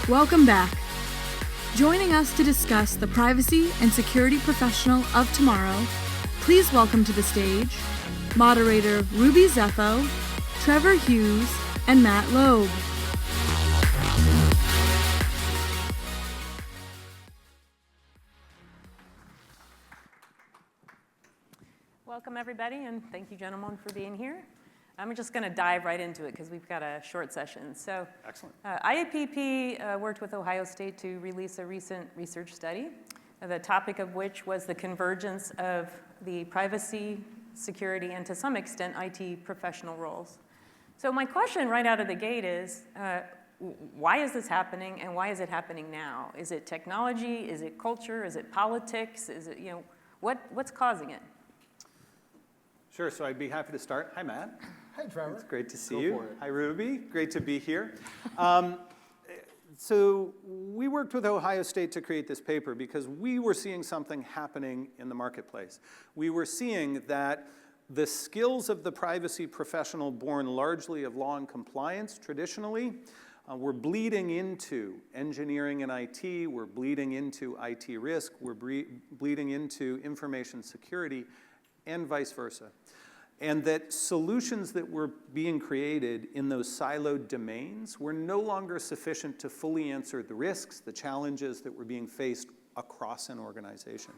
Welcome back. Joining us to discuss the privacy and security professional of tomorrow, please welcome to the stage moderator Ruby Zefo, Trevor Hughes, and Matt Loeb. Welcome, everybody, and thank you, gentlemen, for being here. I'm just going to dive right into it because we've got a short session. So, excellent. IAPP worked with Ohio State to release a recent research study, the topic of which was the convergence of the privacy, security, and to some extent, IT professional roles. So my question right out of the gate is, why is this happening, and why is it happening now? Is it technology? Is it culture? Is it politics? Is it, what's causing it? Sure, so I'd be happy to start. Hi, Matt. Hi, Trevor. It's great to see Go you. for it. Hi, Ruby. Great to be here. So we worked with Ohio State to create this paper because we were seeing something happening in the marketplace. We were seeing that the skills of the privacy professional born largely of law and compliance traditionally were bleeding into engineering and IT, we're bleeding into IT risk, we're bleeding into information security, and vice versa. And that solutions that were being created in those siloed domains were no longer sufficient to fully answer the risks, the challenges that were being faced across an organization.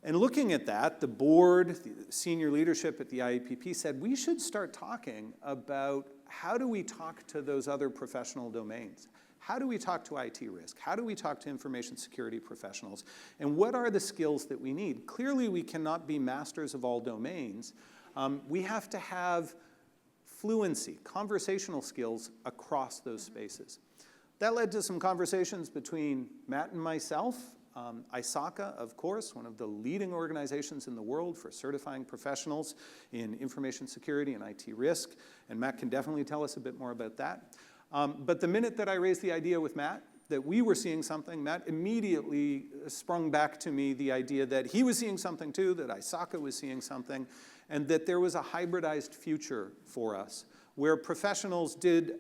And looking at that, the board, the senior leadership at the IAPP said, we should start talking about how do we talk to those other professional domains? How do we talk to IT risk? How do we talk to information security professionals? And what are the skills that we need? Clearly, we cannot be masters of all domains. We have to have fluency, conversational skills across those spaces. That led to some conversations between Matt and myself. ISACA, of course, one of the leading organizations in the world for certifying professionals in information security and IT risk. And Matt can definitely tell us a bit more about that. But the minute that I raised the idea with Matt that we were seeing something, Matt immediately sprung back to me the idea that he was seeing something too, that ISACA was seeing something, and that there was a hybridized future for us where professionals did,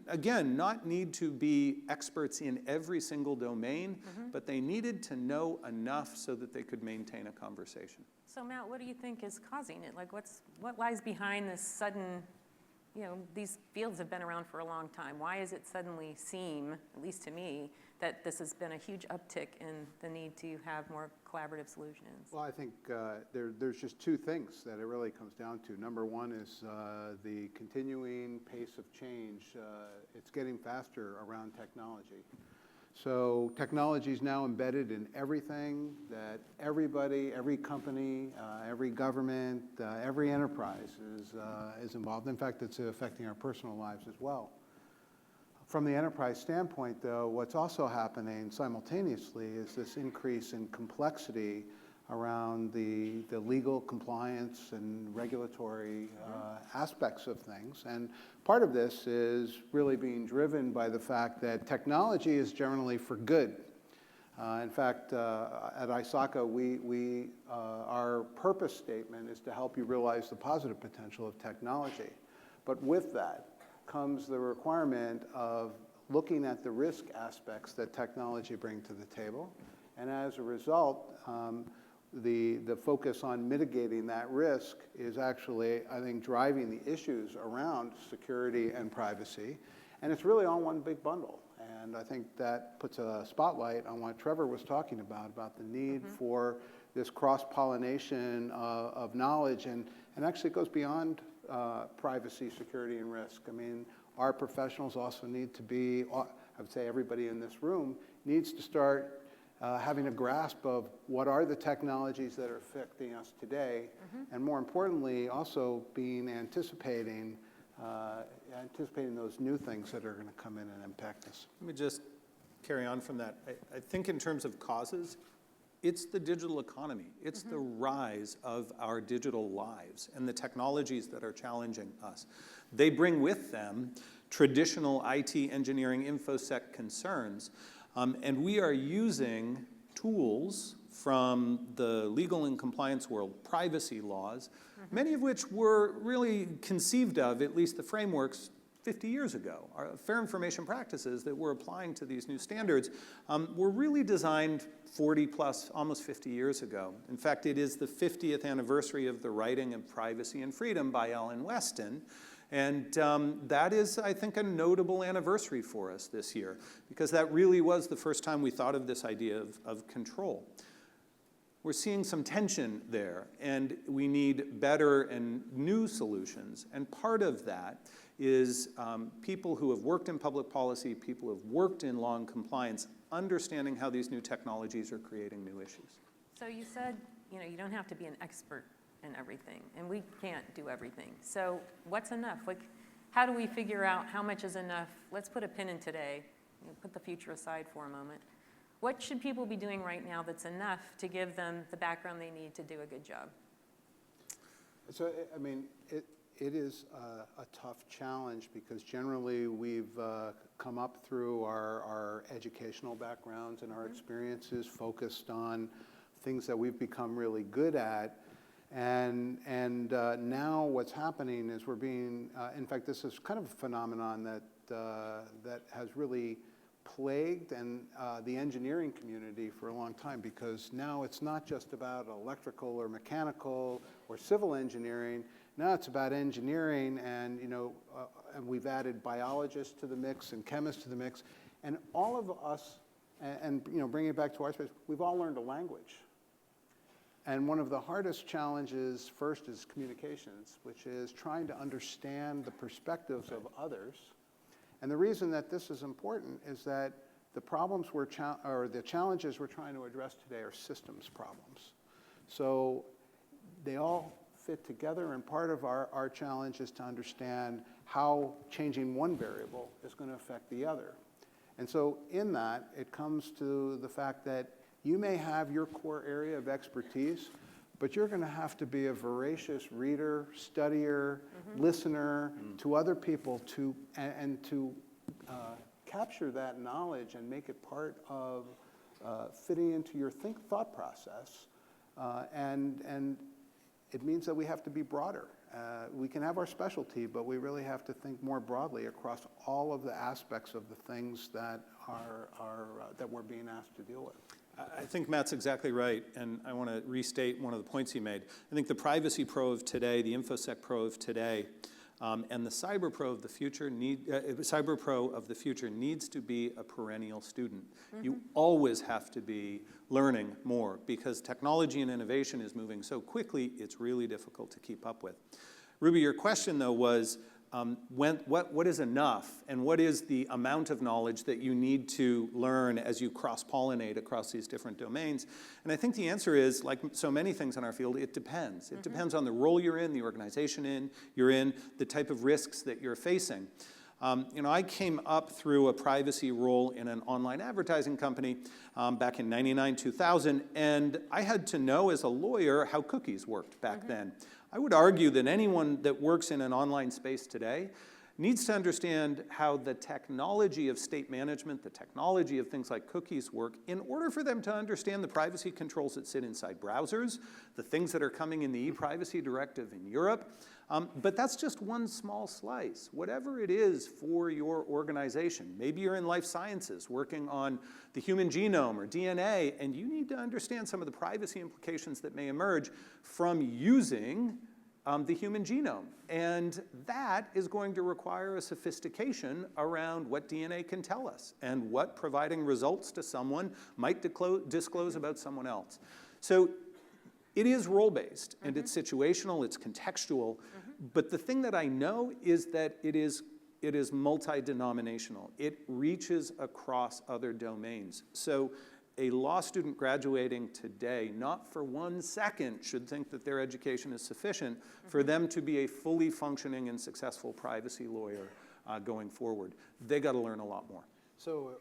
again, not need to be experts in every single domain, but they needed to know enough so that they could maintain a conversation. So Matt, what do you think is causing it? Like what lies behind this sudden, these fields have been around for a long time. Why does it suddenly seem, at least to me, that this has been a huge uptick in the need to have more collaborative solutions? Well, I think there's just two things that it really comes down to. Number one is the continuing pace of change. It's getting faster around technology. So technology is now embedded in everything that everybody, every company, every government, every enterprise is involved. In fact, it's affecting our personal lives as well. From the enterprise standpoint, though, what's also happening simultaneously is this increase in complexity around the legal compliance and regulatory aspects of things. And part of this is really being driven by the fact that technology is generally for good. In fact, at ISACA, our purpose statement is to help you realize the positive potential of technology. But with that comes the requirement of looking at the risk aspects that technology brings to the table. And as a result, the focus on mitigating that risk is actually, I think, driving the issues around security and privacy. And it's really all one big bundle. And I think that puts a spotlight on what Trevor was talking about the need for this cross-pollination of knowledge. And actually it goes beyond privacy, security, and risk. I mean, our professionals also need to be, I would say everybody in this room needs to start having a grasp of what are the technologies that are affecting us today, and more importantly, also anticipating those new things that are going to come in and impact us. Let me just carry on from that. I think in terms of causes, it's the digital economy. It's the rise of our digital lives and the technologies that are challenging us. They bring with them traditional IT engineering infosec concerns, and we are using tools from the legal and compliance world, privacy laws, many of which were really conceived of, at least the frameworks, 50 years ago. Our fair information practices that we're applying to these new standards were really designed 40 plus, almost 50 years ago. In fact, it is the 50th anniversary of the writing of Privacy and Freedom by Ellen Weston. And that is, I think, a notable anniversary for us this year, because that really was the first time we thought of this idea of control. We're seeing some tension there, and we need better and new solutions. And part of that is people who have worked in public policy, people who have worked in law and compliance, understanding how these new technologies are creating new issues. So you said, you don't have to be an expert in everything, and we can't do everything. So what's enough? Like, how do we figure out how much is enough? Let's put a pin in today, put the future aside for a moment. What should people be doing right now that's enough to give them the background they need to do a good job? So, I mean, it is a tough challenge because generally we've come up through our educational backgrounds and our experiences focused on things that we've become really good at. And now what's happening is we're being, in fact, this is kind of a phenomenon that has really plagued the engineering community for a long time, because now it's not just about electrical or mechanical or civil engineering. Now it's about engineering, and and we've added biologists to the mix and chemists to the mix, and all of us, and bringing it back to our space, we've all learned a language. And one of the hardest challenges first is communications, which is trying to understand the perspectives of others. And the reason that this is important is that the problems the challenges we're trying to address today are systems problems. So they all fit together, and part of our challenge is to understand how changing one variable is going to affect the other. And so in that, it comes to the fact that you may have your core area of expertise, but you're going to have to be a voracious reader, studier, listener to other people to capture that knowledge and make it part of fitting into your thought process. And it means that we have to be broader. We can have our specialty, but we really have to think more broadly across all of the aspects of the things that that we're being asked to deal with. I think Matt's exactly right, and I want to restate one of the points he made. I think the Privacy Pro of today, the InfoSec Pro of today, and the Cyber Pro of the future needs to be a perennial student. You always have to be learning more, because technology and innovation is moving so quickly, it's really difficult to keep up with. Ruby, your question though was, what is enough, and what is the amount of knowledge that you need to learn as you cross-pollinate across these different domains? And I think the answer is, like so many things in our field, it depends. It depends on the role you're in, the organization you're in, the type of risks that you're facing. I came up through a privacy role in an online advertising company back in 99, 2000, and I had to know as a lawyer how cookies worked back then. I would argue that anyone that works in an online space today needs to understand how the technology of state management, the technology of things like cookies work, in order for them to understand the privacy controls that sit inside browsers, the things that are coming in the e-privacy directive in Europe. But that's just one small slice. Whatever it is for your organization, maybe you're in life sciences working on the human genome or DNA, and you need to understand some of the privacy implications that may emerge from using the human genome. And that is going to require a sophistication around what DNA can tell us and what providing results to someone might disclose about someone else. So it is role-based, and it's situational, it's contextual, but the thing that I know is that it is multi-denominational. It reaches across other domains. So a law student graduating today, not for 1 second should think that their education is sufficient for them to be a fully functioning and successful privacy lawyer going forward. They got to learn a lot more. So,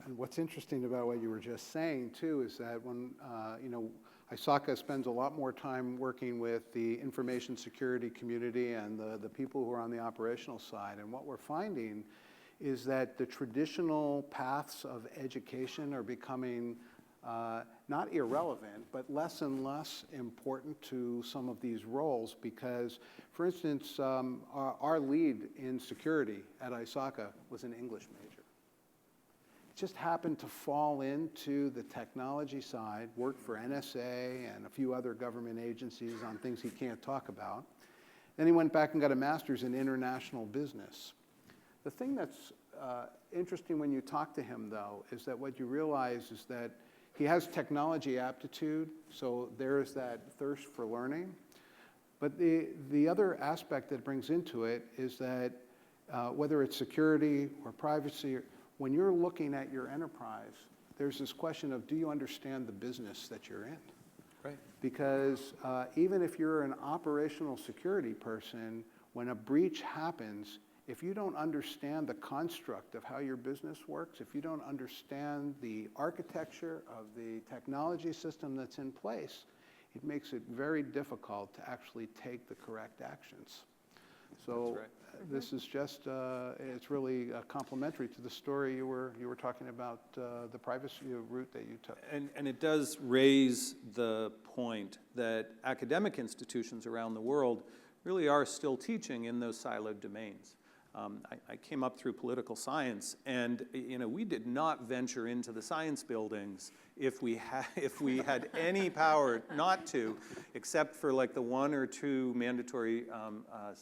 and what's interesting about what you were just saying too is that when ISACA spends a lot more time working with the information security community and the people who are on the operational side, and what we're finding is that the traditional paths of education are becoming not irrelevant, but less and less important to some of these roles because, for instance, our lead in security at ISACA was an English major. It just happened to fall into the technology side, worked for NSA and a few other government agencies on things he can't talk about. Then he went back and got a master's in international business. The thing that's interesting when you talk to him, though, is that what you realize is that he has technology aptitude, so there's that thirst for learning. But the other aspect that brings into it is that whether it's security or privacy, when you're looking at your enterprise, there's this question of, do you understand the business that you're in? Right. Because even if you're an operational security person, when a breach happens, if you don't understand the construct of how your business works, if you don't understand the architecture of the technology system that's in place, it makes it very difficult to actually take the correct actions. So this is just, it's really complementary to the story you were talking about, the privacy route that you took. And it does raise the point that academic institutions around the world really are still teaching in those siloed domains. I came up through political science, and we did not venture into the science buildings if we had any power not to, except for like the 1 or 2 mandatory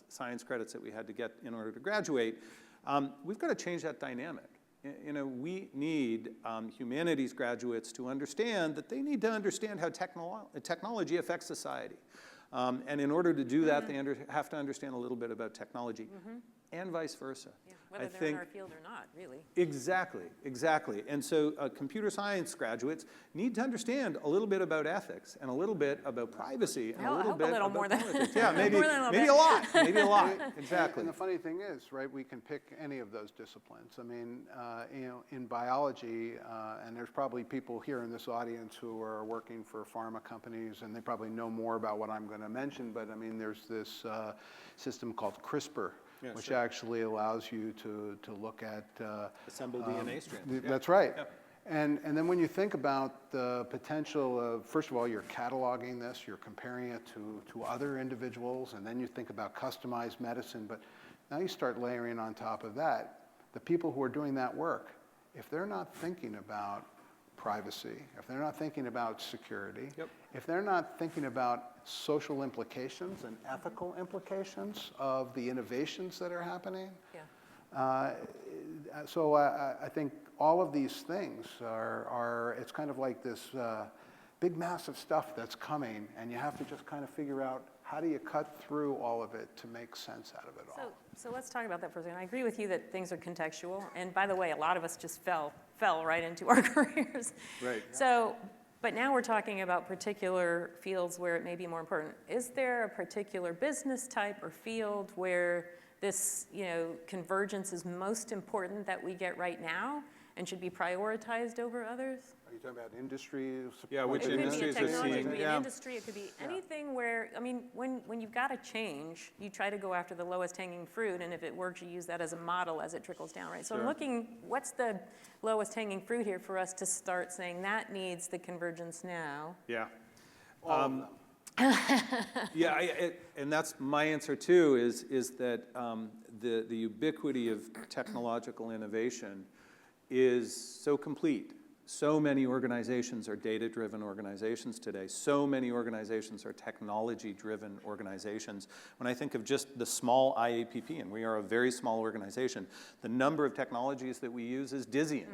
science credits that we had to get in order to graduate. We've got to change that dynamic. We need humanities graduates to understand that they need to understand how technology affects society. And in order to do that, they have to understand a little bit about technology. And vice versa. Yeah, whether they're in our field or not, really. Exactly, exactly. And so computer science graduates need to understand a little bit about ethics and a little bit about privacy and a little bit about politics. Yeah, maybe a lot, maybe a lot. Exactly. And the funny thing is, right, we can pick any of those disciplines. I mean, in biology, and there's probably people here in this audience who are working for pharma companies, and they probably know more about what I'm going to mention, but I mean, there's this system called CRISPR, which actually allows you to look at assembled DNA strands. That's right. Yep. And then when you think about the potential of, first of all, you're cataloging this, you're comparing it to other individuals, and then you think about customized medicine, but now you start layering on top of that, the people who are doing that work, if they're not thinking about privacy, if they're not thinking about security, if they're not thinking about social implications and ethical implications of the innovations that are happening. So I think all of these things are it's kind of like this big mass of stuff that's coming, and you have to just kind of figure out how do you cut through all of it to make sense out of it all. So let's talk about that for a second. I agree with you that things are contextual, and by the way, a lot of us just fell right into our careers. Right. So, but now we're talking about particular fields where it may be more important. Is there a particular business type or field where this, convergence is most important that we get right now and should be prioritized over others? Are you talking about industries? Yeah, which industries are seeing? It could be an industry, it could be anything where, I mean, when you've got to change, you try to go after the lowest hanging fruit, and if it works, you use that as a model as it trickles down, right? So I'm looking, what's the lowest hanging fruit here for us to start saying that needs the convergence now? Yeah. All of them. And that's my answer too, is that the ubiquity of technological innovation is so complete. So many organizations are data-driven organizations today. So many organizations are technology-driven organizations. When I think of just the small IAPP, and we are a very small organization, the number of technologies that we use is dizzying.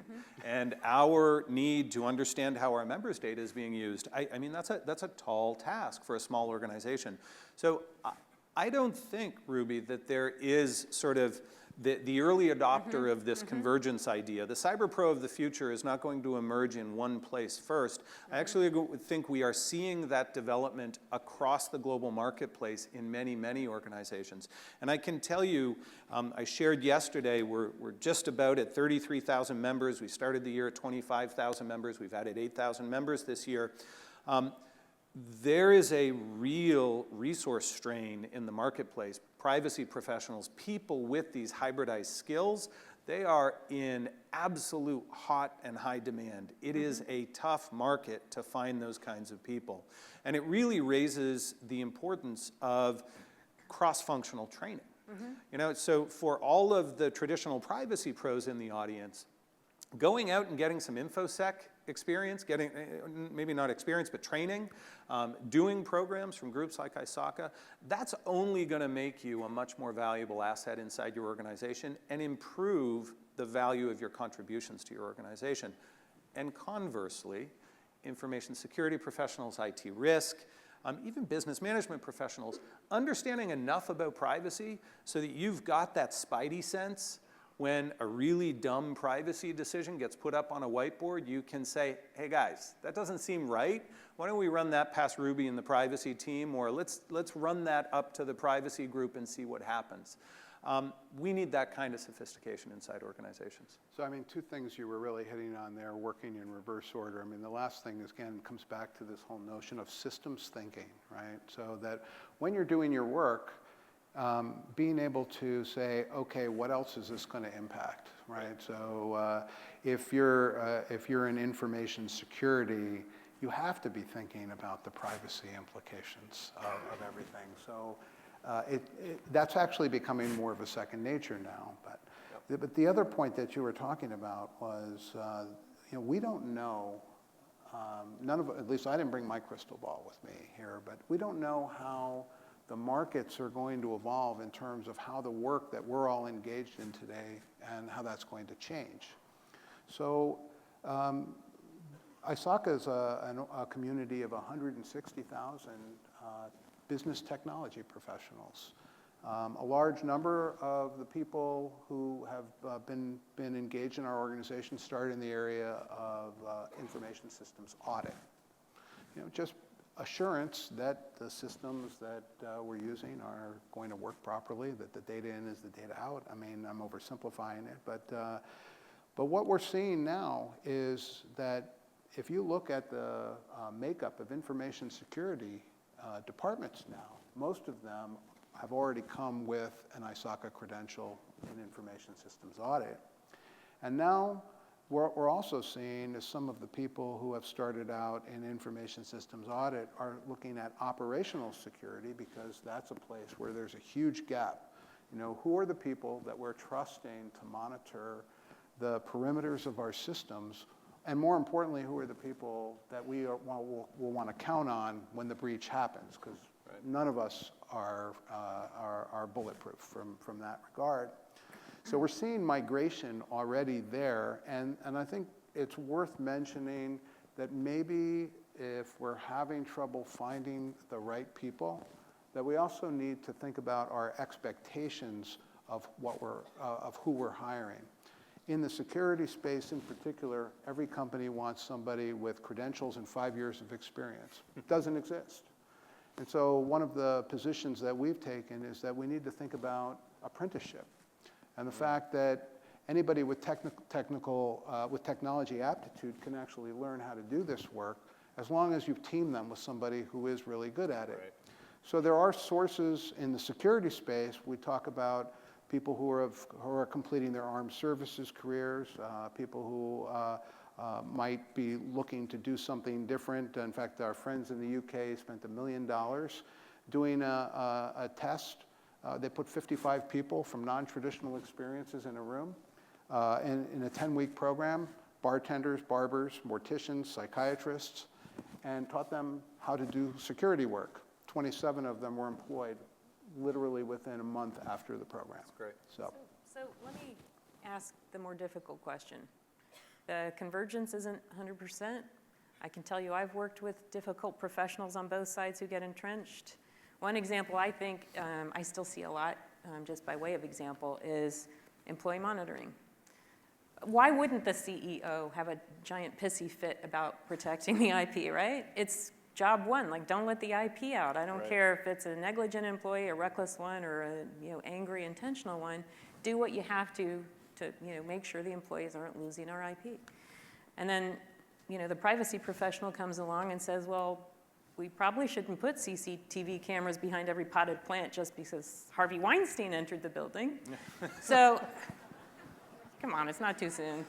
And our need to understand how our members' data is being used, I mean, that's a tall task for a small organization. So I don't think, Ruby, that there is sort of the early adopter of this convergence idea. The cyber pro of the future is not going to emerge in one place first. I actually think we are seeing that development across the global marketplace in many, many organizations. And I can tell you, I shared yesterday, we're just about at 33,000 members. We started the year at 25,000 members. We've added 8,000 members this year. There is a real resource strain in the marketplace. Privacy professionals, people with these hybridized skills, They are in absolute hot and high demand. It is a tough market to find those kinds of people. And it really raises the importance of cross-functional training. You know, so for all of the traditional privacy pros in the audience, going out and getting some InfoSec experience, getting, maybe not experience, but training, doing programs from groups like ISACA, that's only going to make you a much more valuable asset inside your organization and improve the value of your contributions to your organization. And conversely, information security professionals, IT risk, even business management professionals, understanding enough about privacy so that you've got that spidey sense when a really dumb privacy decision gets put up on a whiteboard, you can say, hey guys, that doesn't seem right. Why don't we run that past Ruby and the privacy team, or let's run that up to the privacy group and see what happens. We need that kind of sophistication inside organizations. So I mean, two things you were really hitting on there, working in reverse order. I mean, the last thing is, again, comes back to this whole notion of systems thinking, right? So that when you're doing your work, being able to say, okay, what else is this going to impact, right? So if you're in information security, you have to be thinking about the privacy implications of everything. So that's actually becoming more of a second nature now. But the other point that you were talking about was, you know, we don't know. At least I didn't bring my crystal ball with me here, but we don't know how the markets are going to evolve in terms of how the work that we're all engaged in today and how that's going to change. So ISACA is a community of 160,000 business technology professionals. A large number of the people who have been engaged in our organization started in the area of information systems audit. You know, just assurance that the systems that we're using are going to work properly, that the data in is the data out. I mean, I'm oversimplifying it, but what we're seeing now is that if you look at the makeup of information security departments now, most of them have already come with an ISACA credential in information systems audit. And now what we're also seeing is some of the people who have started out in information systems audit are looking at operational security, because that's a place where there's a huge gap. You know, who are the people that we're trusting to monitor the perimeters of our systems? And more importantly, who are the people that will want to count on when the breach happens? Because none of us are bulletproof from that regard. So we're seeing migration already there, and I think it's worth mentioning that maybe if we're having trouble finding the right people, that we also need to think about our expectations of who we're hiring. In the security space in particular, every company wants somebody with credentials and 5 years of experience. It doesn't exist. And so one of the positions that we've taken is that we need to think about apprenticeship. And the fact that anybody with technology aptitude can actually learn how to do this work, as long as you've teamed them with somebody who is really good at it. Right. So there are sources in the security space. We talk about people who are completing their armed services careers, people who might be looking to do something different. In fact, our friends in the UK spent $1 million doing a test. They put 55 people from non-traditional experiences in a room in a 10-week program, bartenders, barbers, morticians, psychiatrists, and taught them how to do security work. 27 of them were employed literally within a month after the program. That's great. So let me ask the more difficult question. The convergence isn't 100%. I can tell you I've worked with difficult professionals on both sides who get entrenched. One example I think I still see a lot, just by way of example, is employee monitoring. Why wouldn't the CEO have a giant pissy fit about protecting the IP, right? It's job one, like don't let the IP out. I don't care if it's a negligent employee, a reckless one, or a angry intentional one. Do what you have to make sure the employees aren't losing our IP. And then the privacy professional comes along and says, well, we probably shouldn't put CCTV cameras behind every potted plant just because Harvey Weinstein entered the building. So Come on, it's not too soon.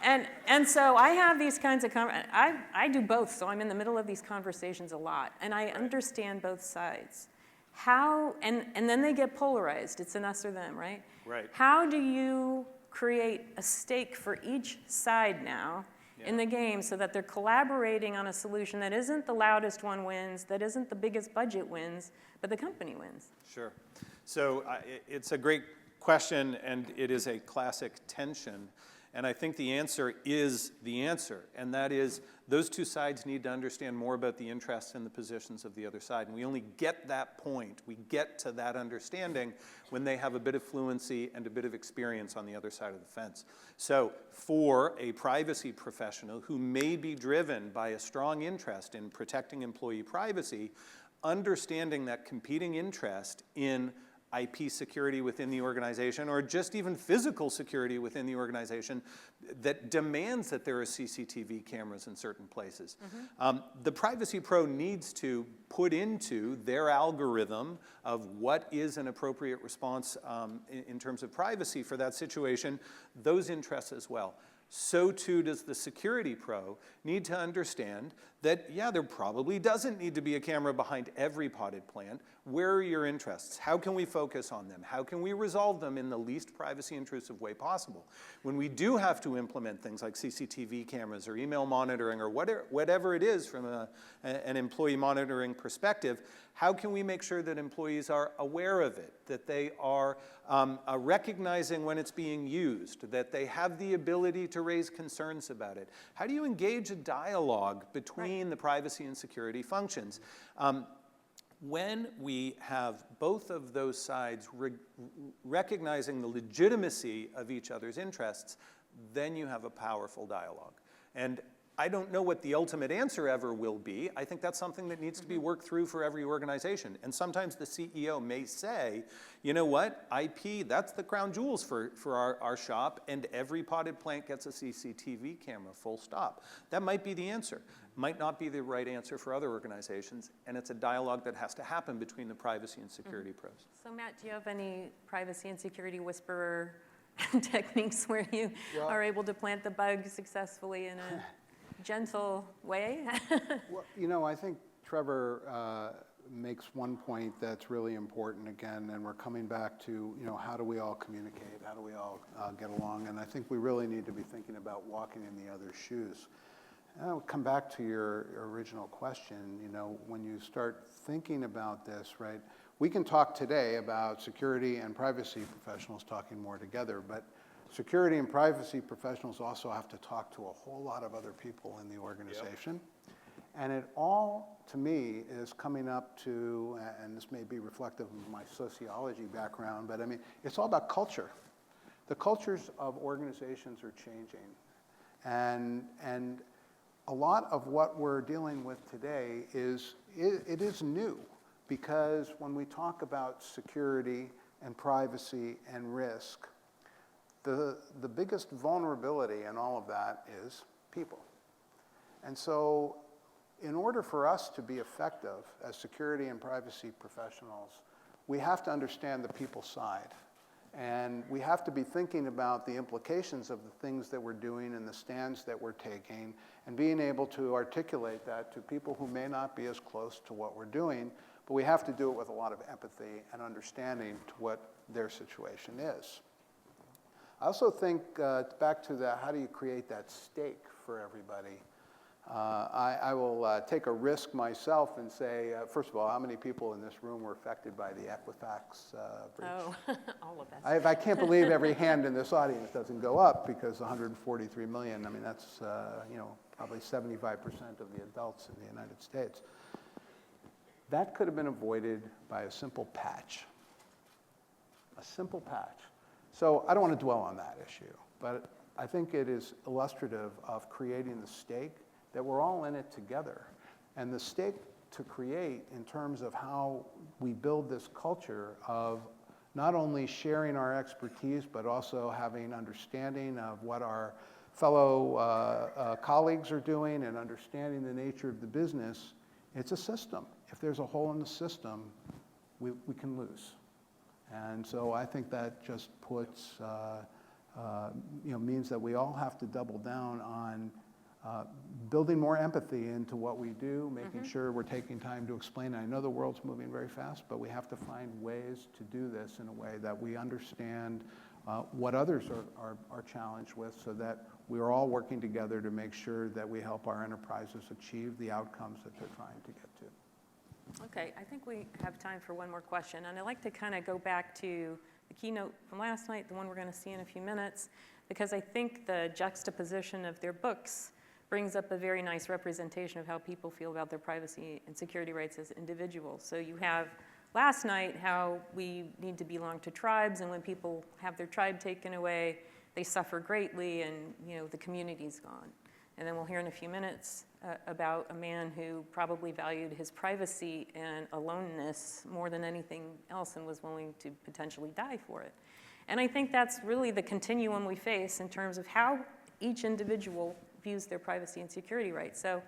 And so I have these kinds of, I do both, so I'm in the middle of these conversations a lot, and I understand both sides. How, and then they get polarized, it's an us or them, right? Right. How do you create a stake for each side now in the game so that they're collaborating on a solution that isn't the loudest one wins, that isn't the biggest budget wins, but the company wins? Sure. So it's a great question, and it is a classic tension. And I think the answer is the answer, and that is those two sides need to understand more about the interests and the positions of the other side. And we only get that point, we get to that understanding when they have a bit of fluency and a bit of experience on the other side of the fence. So for a privacy professional who may be driven by a strong interest in protecting employee privacy, understanding that competing interest in IP security within the organization, or just even physical security within the organization that demands that there are CCTV cameras in certain places. The privacy pro needs to put into their algorithm of what is an appropriate response in terms of privacy for that situation, those interests as well. So too does the security pro need to understand that, yeah, there probably doesn't need to be a camera behind every potted plant. Where are your interests? How can we focus on them? How can we resolve them in the least privacy intrusive way possible? When we do have to implement things like CCTV cameras or email monitoring or whatever it is from an employee monitoring perspective, how can we make sure that employees are aware of it, that they are recognizing when it's being used, that they have the ability to raise concerns about it? How do you engage a dialogue between the privacy and security functions? When we have both of those sides recognizing the legitimacy of each other's interests, then you have a powerful dialogue. And I don't know what the ultimate answer ever will be. I think that's something that needs to be worked through for every organization. And sometimes the CEO may say, you know what, IP, that's the crown jewels for our shop, and every potted plant gets a CCTV camera, full stop. That might be the answer. Might not be the right answer for other organizations, and it's a dialogue that has to happen between the privacy and security pros. So Matt, do you have any privacy and security whisperer techniques where you are able to plant the bug successfully in a gentle way? Well, you know, I think Trevor makes one point that's really important again, and we're coming back to, you know, how do we all communicate? How do we all get along? And I think we really need to be thinking about walking in the other's shoes. And I'll come back to your original question. You know, when you start thinking about this, right, we can talk today about security and privacy professionals talking more together, but security and privacy professionals also have to talk to a whole lot of other people in the organization. And it all, to me, is coming up to, and this may be reflective of my sociology background, but I mean, it's all about culture. The cultures of organizations are changing. And a lot of what we're dealing with today is, it is new, because when we talk about security and privacy and risk, the biggest vulnerability in all of that is people. And so in order for us to be effective as security and privacy professionals, we have to understand the people side. And we have to be thinking about the implications of the things that we're doing and the stands that we're taking, and being able to articulate that to people who may not be as close to what we're doing, but we have to do it with a lot of empathy and understanding to what their situation is. I also think, back to the how do you create that stake for everybody, I will take a risk myself and say, first of all, how many people in this room were affected by the Equifax breach? Oh, all of us. I can't believe every hand in this audience doesn't go up, because 143 million, I mean, that's you know, probably 75% of the adults in the United States. That could have been avoided by a simple patch. A simple patch. So I don't want to dwell on that issue, but I think it is illustrative of creating the stake that we're all in it together. And the stake to create in terms of how we build this culture of not only sharing our expertise, but also having understanding of what our fellow colleagues are doing and understanding the nature of the business. It's a system. If there's a hole in the system, we can lose. And so I think that just puts, means that we all have to double down on building more empathy into what we do, making sure we're taking time to explain. I know the world's moving very fast, but we have to find ways to do this in a way that we understand what others are challenged with, so that we're all working together to make sure that we help our enterprises achieve the outcomes that they're trying to get to. Okay, I think we have time for one more question, and I'd like to kind of go back to the keynote from last night, the one we're going to see in a few minutes, because I think the juxtaposition of their books brings up a very nice representation of how people feel about their privacy and security rights as individuals. So you have last night how we need to belong to tribes, and when people have their tribe taken away, they suffer greatly, and the community's gone. And then we'll hear in a few minutes about a man who probably valued his privacy and aloneness more than anything else and was willing to potentially die for it. And I think that's really the continuum we face in terms of how each individual views their privacy and security rights. So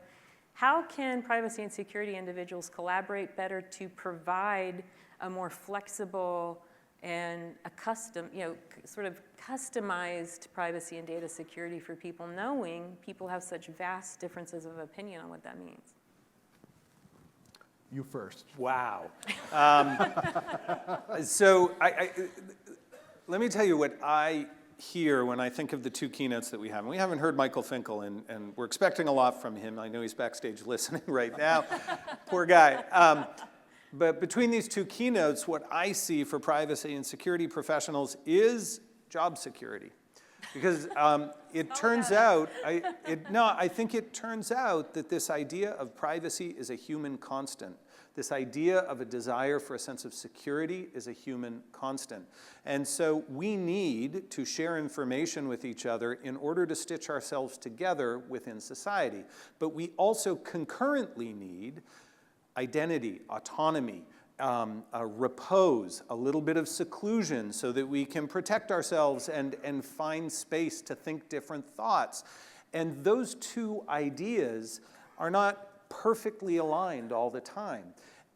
how can privacy and security individuals collaborate better to provide a more flexible and sort of customized privacy and data security for people, knowing people have such vast differences of opinion on what that means? You first. Wow. So let me tell you what I hear when I think of the two keynotes that we have. And we haven't heard Michael Finkel, and we're expecting a lot from him. I know he's backstage listening right now. Poor guy. But between these two keynotes, what I see for privacy and security professionals is job security. Because it turns out, I think it turns out that this idea of privacy is a human constant. This idea of a desire for a sense of security is a human constant. And so we need to share information with each other in order to stitch ourselves together within society. But we also concurrently need identity, autonomy, repose, a little bit of seclusion so that we can protect ourselves and find space to think different thoughts. And those two ideas are not perfectly aligned all the time.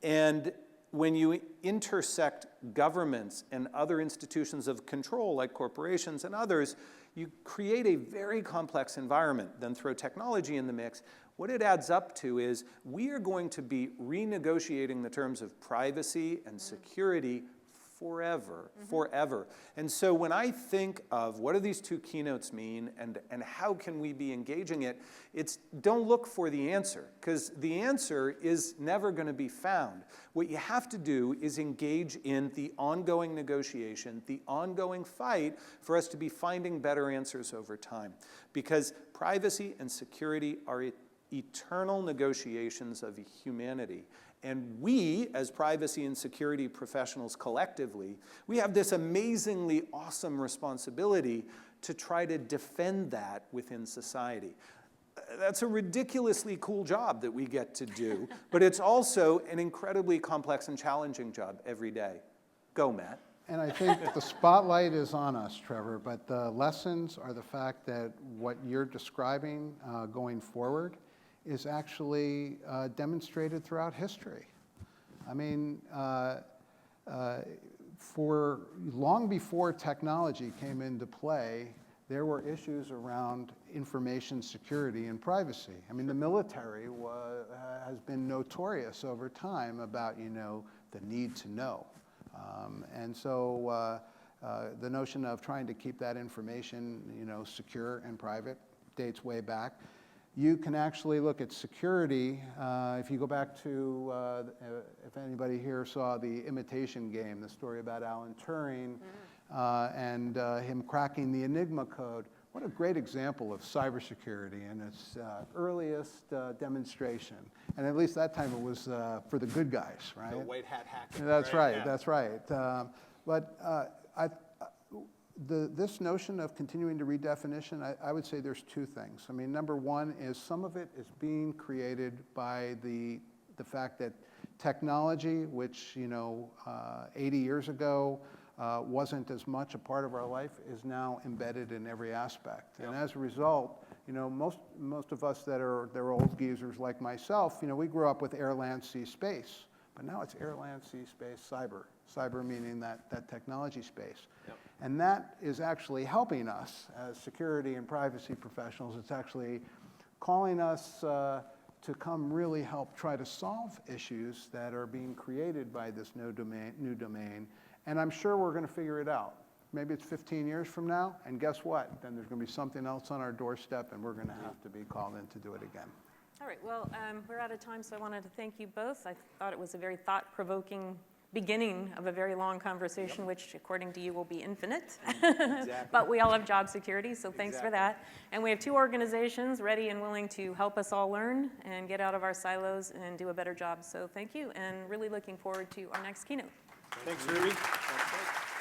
And when you intersect governments and other institutions of control, like corporations and others, you create a very complex environment. Then throw technology in the mix. What it adds up to is we are going to be renegotiating the terms of privacy and security forever. And so when I think of what do these two keynotes mean and how can we be engaging it, it's don't look for the answer, because the answer is never going to be found. What you have to do is engage in the ongoing negotiation, the ongoing fight for us to be finding better answers over time. Because privacy and security are eternal negotiations of humanity. And we, as privacy and security professionals collectively, we have this amazingly awesome responsibility to try to defend that within society. That's a ridiculously cool job that we get to do, but it's also an incredibly complex and challenging job every day. Go, Matt. And I think the spotlight is on us, Trevor, but the lessons are the fact that what you're describing going forward is actually demonstrated throughout history. I mean, for long before technology came into play, there were issues around information security and privacy. I mean, the military has been notorious over time about, the need to know. And so the notion of trying to keep that information, secure and private dates way back. You can actually look at security. If you go back to, if anybody here saw The Imitation Game, the story about Alan Turing and him cracking the Enigma code. What a great example of cybersecurity in its earliest demonstration. And at least that time it was for the good guys, right? The white hat hacking. That's right, yeah. That's right. This notion of continuing to redefinition, I would say there's two things. I mean, number one is some of it is being created by the fact that technology, which 80 years ago wasn't as much a part of our life, is now embedded in every aspect. Yep. And as a result, most of us that are old geezers like myself, we grew up with air, land, sea, space. But now it's air, land, sea, space, cyber. cyber meaning that technology space. Yep. And that is actually helping us as security and privacy professionals. It's actually calling us to come really help try to solve issues that are being created by this new domain. And I'm sure we're going to figure it out. Maybe it's 15 years from now, and guess what? Then there's going to be something else on our doorstep, and we're going to have to be called in to do it again. All right, well, we're out of time, so I wanted to thank you both. I thought it was a very thought-provoking beginning of a very long conversation, which, according to you, will be infinite. Exactly. But we all have job security, so thanks for that. And we have 2 organizations ready and willing to help us all learn and get out of our silos and do a better job. So thank you, and really looking forward to our next keynote. Thanks, Ruby. That's great.